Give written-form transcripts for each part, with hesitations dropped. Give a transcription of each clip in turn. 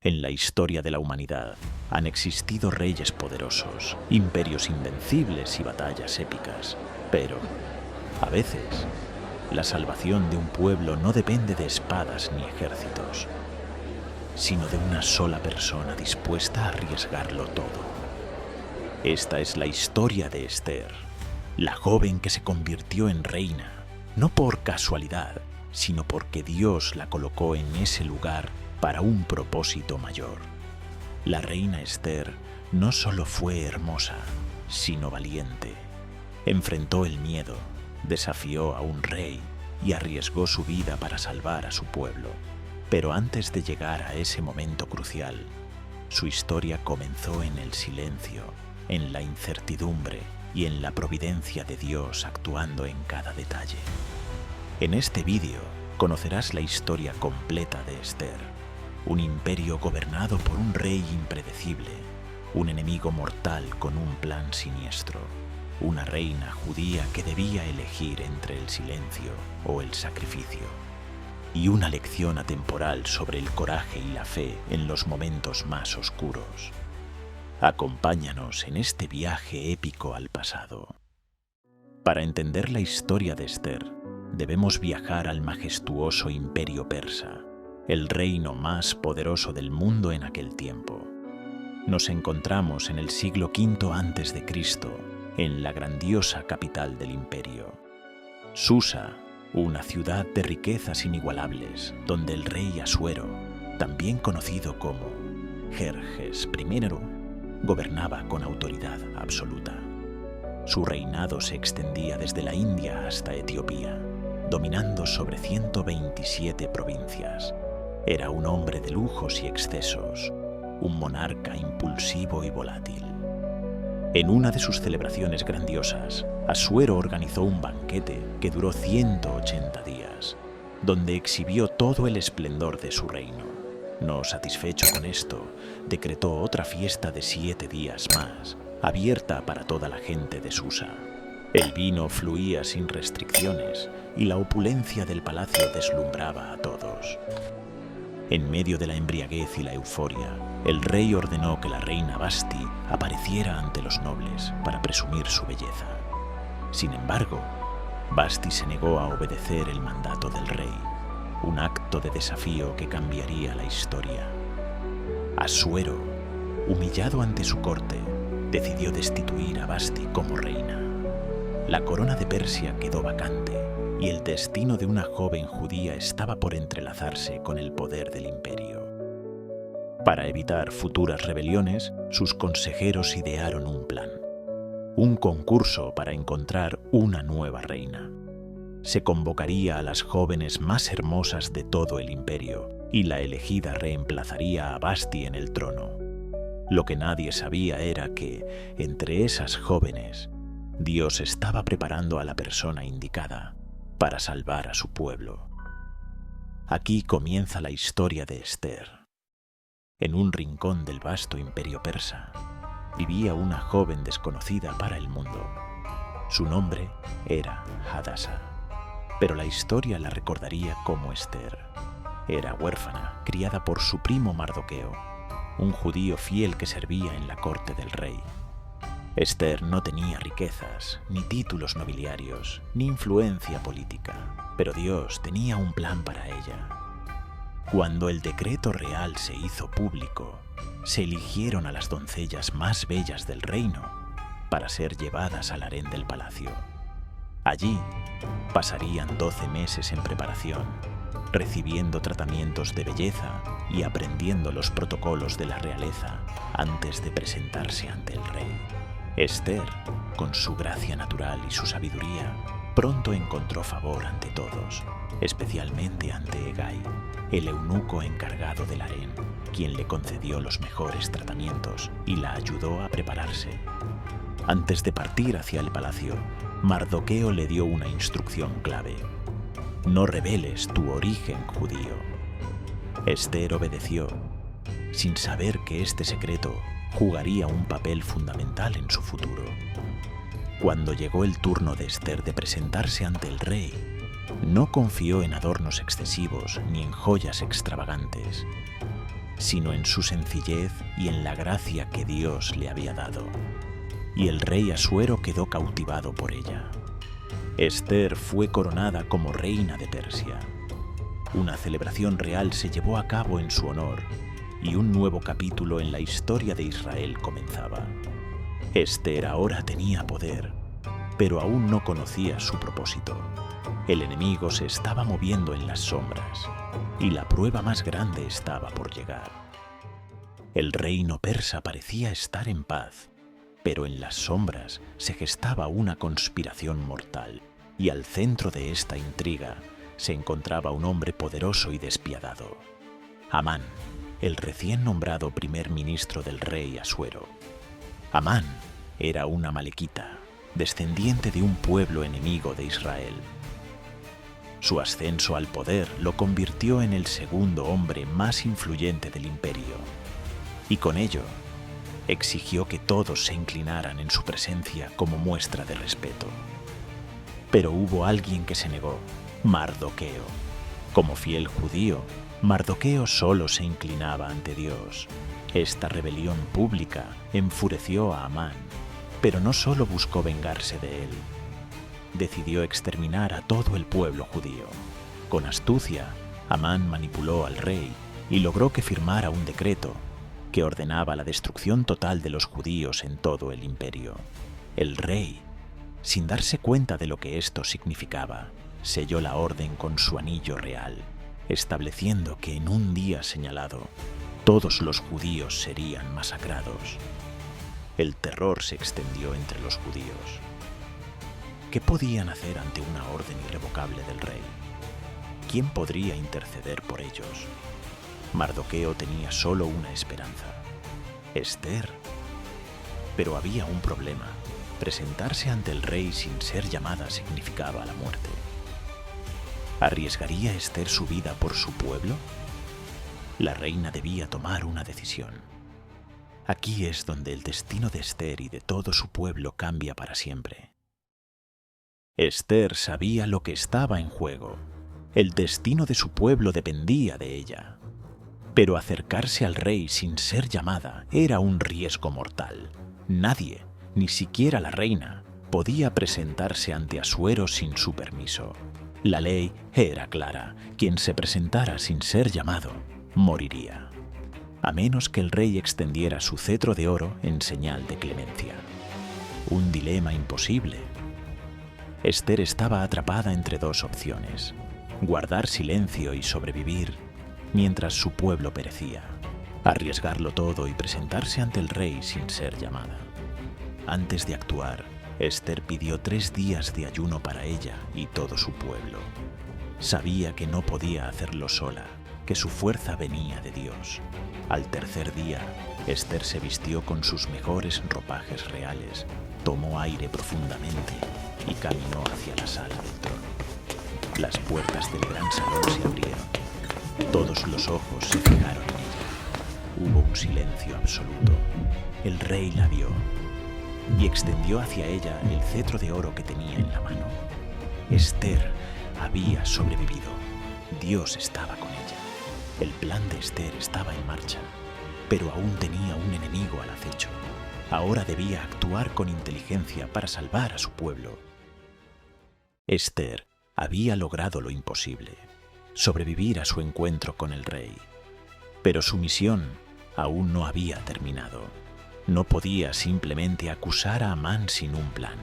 En la historia de la humanidad han existido reyes poderosos, imperios invencibles y batallas épicas. Pero, a veces, la salvación de un pueblo no depende de espadas ni ejércitos, sino de una sola persona dispuesta a arriesgarlo todo. Esta es la historia de Esther, la joven que se convirtió en reina, no por casualidad, sino porque Dios la colocó en ese lugar para un propósito mayor. La reina Esther no solo fue hermosa, sino valiente. Enfrentó el miedo, desafió a un rey y arriesgó su vida para salvar a su pueblo. Pero antes de llegar a ese momento crucial, su historia comenzó en el silencio, en la incertidumbre y en la providencia de Dios actuando en cada detalle. En este vídeo conocerás la historia completa de Esther, un imperio gobernado por un rey impredecible, un enemigo mortal con un plan siniestro, una reina judía que debía elegir entre el silencio o el sacrificio, y una lección atemporal sobre el coraje y la fe en los momentos más oscuros. Acompáñanos en este viaje épico al pasado. Para entender la historia de Esther, debemos viajar al majestuoso imperio persa, el reino más poderoso del mundo en aquel tiempo. Nos encontramos en el siglo V a.C., en la grandiosa capital del imperio, Susa, una ciudad de riquezas inigualables, donde el rey Asuero, también conocido como Jerjes I, gobernaba con autoridad absoluta. Su reinado se extendía desde la India hasta Etiopía, dominando sobre 127 provincias. Era un hombre de lujos y excesos, un monarca impulsivo y volátil. En una de sus celebraciones grandiosas, Asuero organizó un banquete que duró 180 días, donde exhibió todo el esplendor de su reino. No satisfecho con esto, decretó otra fiesta de 7 días más, abierta para toda la gente de Susa. El vino fluía sin restricciones y la opulencia del palacio deslumbraba a todos. En medio de la embriaguez y la euforia, el rey ordenó que la reina Vashti apareciera ante los nobles para presumir su belleza. Sin embargo, Vashti se negó a obedecer el mandato del rey, un acto de desafío que cambiaría la historia. Asuero, humillado ante su corte, decidió destituir a Vashti como reina. La corona de Persia quedó vacante y el destino de una joven judía estaba por entrelazarse con el poder del imperio. Para evitar futuras rebeliones, sus consejeros idearon un plan: un concurso para encontrar una nueva reina. Se convocaría a las jóvenes más hermosas de todo el imperio y la elegida reemplazaría a Vashti en el trono. Lo que nadie sabía era que, entre esas jóvenes, Dios estaba preparando a la persona indicada para salvar a su pueblo. Aquí comienza la historia de Esther. En un rincón del vasto imperio persa, vivía una joven desconocida para el mundo. Su nombre era Hadasa, pero la historia la recordaría como Esther. Era huérfana, criada por su primo Mardoqueo, un judío fiel que servía en la corte del rey. Esther no tenía riquezas, ni títulos nobiliarios, ni influencia política, pero Dios tenía un plan para ella. Cuando el decreto real se hizo público, se eligieron a las doncellas más bellas del reino para ser llevadas al harén del palacio. Allí pasarían 12 meses en preparación, recibiendo tratamientos de belleza y aprendiendo los protocolos de la realeza antes de presentarse ante el rey. Esther, con su gracia natural y su sabiduría, pronto encontró favor ante todos, especialmente ante Hegai, el eunuco encargado del harén, quien le concedió los mejores tratamientos y la ayudó a prepararse. Antes de partir hacia el palacio, Mardoqueo le dio una instrucción clave: no reveles tu origen judío. Esther obedeció, sin saber que este secreto jugaría un papel fundamental en su futuro. Cuando llegó el turno de Esther de presentarse ante el rey, no confió en adornos excesivos ni en joyas extravagantes. sino en su sencillez y en la gracia que Dios le había dado. Y el rey Asuero quedó cautivado por ella. Esther fue coronada como reina de Persia. Una celebración real se llevó a cabo en su honor y un nuevo capítulo en la historia de Israel comenzaba. Esther ahora tenía poder, pero aún no conocía su propósito. El enemigo se estaba moviendo en las sombras y la prueba más grande estaba por llegar. El reino persa parecía estar en paz, pero en las sombras se gestaba una conspiración mortal, y al centro de esta intriga se encontraba un hombre poderoso y despiadado, Amán, el recién nombrado primer ministro del rey Asuero. Amán era un amalequita, descendiente de un pueblo enemigo de Israel. Su ascenso al poder lo convirtió en el segundo hombre más influyente del imperio, y con ello exigió que todos se inclinaran en su presencia como muestra de respeto. Pero hubo alguien que se negó, Mardoqueo. Como fiel judío, Mardoqueo solo se inclinaba ante Dios. Esta rebelión pública enfureció a Amán, pero no solo buscó vengarse de él. Decidió exterminar a todo el pueblo judío. Con astucia, Amán manipuló al rey y logró que firmara un decreto que ordenaba la destrucción total de los judíos en todo el imperio. El rey, sin darse cuenta de lo que esto significaba, selló la orden con su anillo real, estableciendo que en un día señalado todos los judíos serían masacrados. El terror se extendió entre los judíos. ¿Qué podían hacer ante una orden irrevocable del rey? ¿Quién podría interceder por ellos? Mardoqueo tenía solo una esperanza: Esther. Pero había un problema. Presentarse ante el rey sin ser llamada significaba la muerte. ¿Arriesgaría Esther su vida por su pueblo? La reina debía tomar una decisión. Aquí es donde el destino de Esther y de todo su pueblo cambia para siempre. Esther sabía lo que estaba en juego. El destino de su pueblo dependía de ella. Pero acercarse al rey sin ser llamada era un riesgo mortal. Nadie, ni siquiera la reina, podía presentarse ante Asuero sin su permiso. La ley era clara: quien se presentara sin ser llamado moriría, a menos que el rey extendiera su cetro de oro en señal de clemencia. Un dilema imposible. Esther estaba atrapada entre dos opciones: guardar silencio y sobrevivir mientras su pueblo perecía, arriesgarlo todo y presentarse ante el rey sin ser llamada. Antes de actuar, Esther pidió 3 días de ayuno para ella y todo su pueblo. Sabía que no podía hacerlo sola, que su fuerza venía de Dios. Al tercer día, Esther se vistió con sus mejores ropajes reales, tomó aire profundamente y caminó hacia la sala del trono. Las puertas del gran salón se abrieron. Todos los ojos se fijaron en ella. Hubo un silencio absoluto. El rey la vio y extendió hacia ella el cetro de oro que tenía en la mano. Esther había sobrevivido. Dios estaba con ella. El plan de Esther estaba en marcha, pero aún tenía un enemigo al acecho. Ahora debía actuar con inteligencia para salvar a su pueblo. Esther había logrado lo imposible: sobrevivir a su encuentro con el rey. Pero su misión aún no había terminado. No podía simplemente acusar a Amán sin un plan.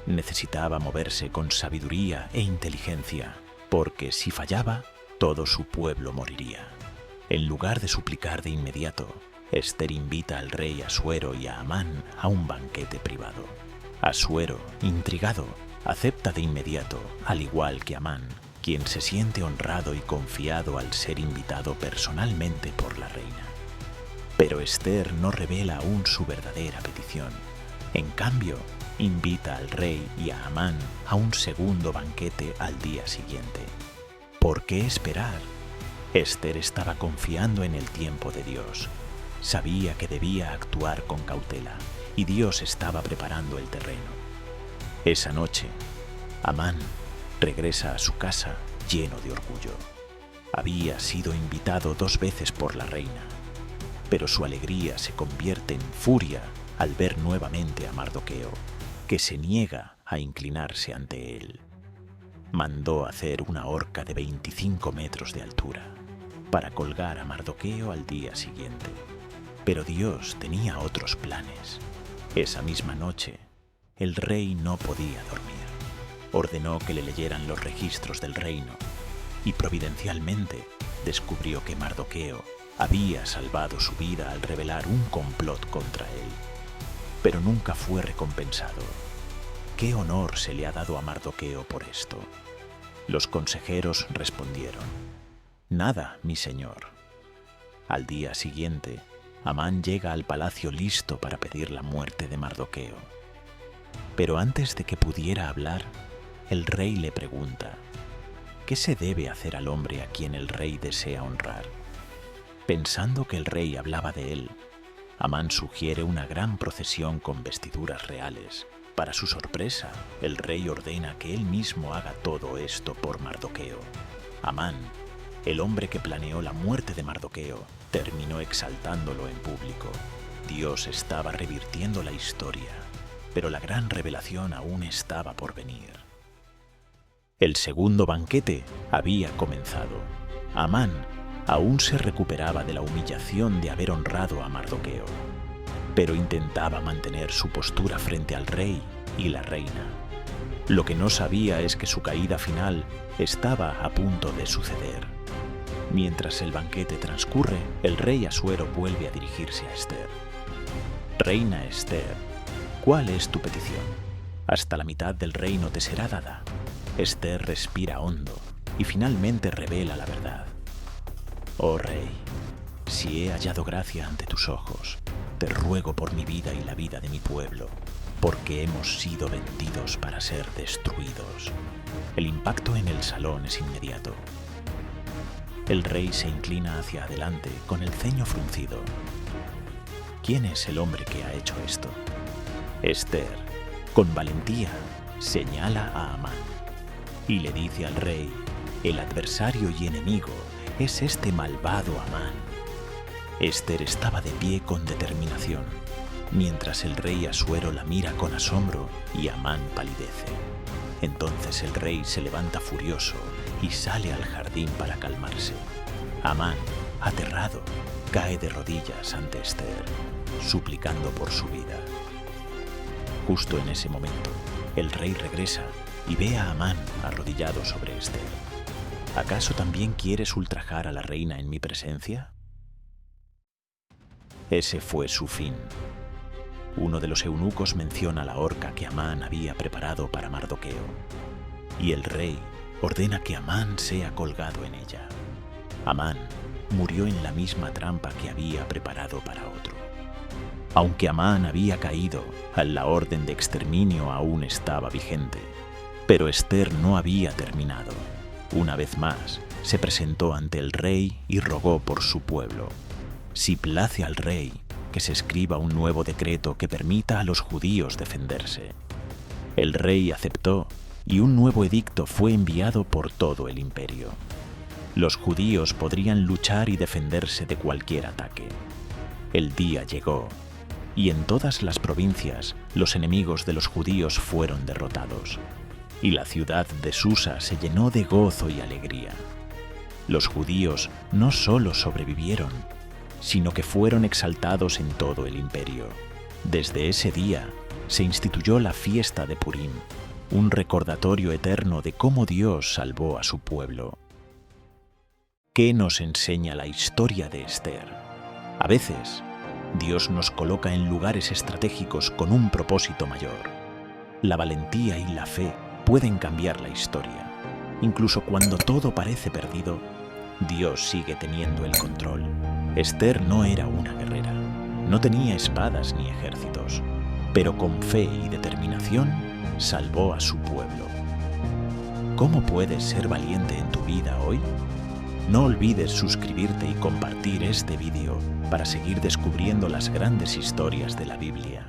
Necesitaba moverse con sabiduría e inteligencia, porque si fallaba, todo su pueblo moriría. En lugar de suplicar de inmediato, Esther invita al rey Asuero y a Amán a un banquete privado. Asuero, intrigado, acepta de inmediato, al igual que Amán, quien se siente honrado y confiado al ser invitado personalmente por la reina. Pero Esther no revela aún su verdadera petición. En cambio, invita al rey y a Amán a un segundo banquete al día siguiente. ¿Por qué esperar? Esther estaba confiando en el tiempo de Dios. Sabía que debía actuar con cautela y Dios estaba preparando el terreno. Esa noche, Amán regresa a su casa lleno de orgullo. Había sido invitado 2 veces por la reina, pero su alegría se convierte en furia al ver nuevamente a Mardoqueo, que se niega a inclinarse ante él. Mandó hacer una horca de 25 metros de altura para colgar a Mardoqueo al día siguiente. Pero Dios tenía otros planes. Esa misma noche, el rey no podía dormir. Ordenó que le leyeran los registros del reino y providencialmente descubrió que Mardoqueo había salvado su vida al revelar un complot contra él. Pero nunca fue recompensado. ¿Qué honor se le ha dado a Mardoqueo por esto? Los consejeros respondieron: nada, mi señor. Al día siguiente, Amán llega al palacio listo para pedir la muerte de Mardoqueo. Pero antes de que pudiera hablar, el rey le pregunta: ¿qué se debe hacer al hombre a quien el rey desea honrar? Pensando que el rey hablaba de él, Amán sugiere una gran procesión con vestiduras reales. Para su sorpresa, el rey ordena que él mismo haga todo esto por Mardoqueo. Amán, el hombre que planeó la muerte de Mardoqueo, terminó exaltándolo en público. Dios estaba revirtiendo la historia, pero la gran revelación aún estaba por venir. El segundo banquete había comenzado. Amán aún se recuperaba de la humillación de haber honrado a Mardoqueo, pero intentaba mantener su postura frente al rey y la reina. Lo que no sabía es que su caída final estaba a punto de suceder. Mientras el banquete transcurre, el rey Asuero vuelve a dirigirse a Ester. Reina Ester, ¿cuál es tu petición? Hasta la mitad del reino te será dada. Ester respira hondo y finalmente revela la verdad. Oh rey, si he hallado gracia ante tus ojos, te ruego por mi vida y la vida de mi pueblo, porque hemos sido vendidos para ser destruidos. El impacto en el salón es inmediato. El rey se inclina hacia adelante con el ceño fruncido. ¿Quién es el hombre que ha hecho esto? Ester, con valentía, señala a Amán y le dice al rey: el adversario y enemigo es este malvado Amán. Ester estaba de pie con determinación, mientras el rey Asuero la mira con asombro y Amán palidece. Entonces el rey se levanta furioso y sale al jardín para calmarse. Amán, aterrado, cae de rodillas ante Ester, suplicando por su vida. Justo en ese momento, el rey regresa y ve a Amán arrodillado sobre Ester. ¿Acaso también quieres ultrajar a la reina en mi presencia? Ese fue su fin. Uno de los eunucos menciona la horca que Amán había preparado para Mardoqueo, y el rey ordena que Amán sea colgado en ella. Amán murió en la misma trampa que había preparado para otro. Aunque Amán había caído, la orden de exterminio aún estaba vigente, pero Ester no había terminado. Una vez más, se presentó ante el rey y rogó por su pueblo. Si place al rey, que se escriba un nuevo decreto que permita a los judíos defenderse. El rey aceptó y un nuevo edicto fue enviado por todo el imperio. Los judíos podrían luchar y defenderse de cualquier ataque. El día llegó, y en todas las provincias los enemigos de los judíos fueron derrotados, y la ciudad de Susa se llenó de gozo y alegría. Los judíos no solo sobrevivieron, sino que fueron exaltados en todo el imperio. Desde ese día se instituyó la fiesta de Purim, un recordatorio eterno de cómo Dios salvó a su pueblo. ¿Qué nos enseña la historia de Ester? A veces, Dios nos coloca en lugares estratégicos con un propósito mayor. La valentía y la fe pueden cambiar la historia. Incluso cuando todo parece perdido, Dios sigue teniendo el control. Ester no era una guerrera, no tenía espadas ni ejércitos, pero con fe y determinación salvó a su pueblo. ¿Cómo puedes ser valiente en tu vida hoy? No olvides suscribirte y compartir este vídeo para seguir descubriendo las grandes historias de la Biblia.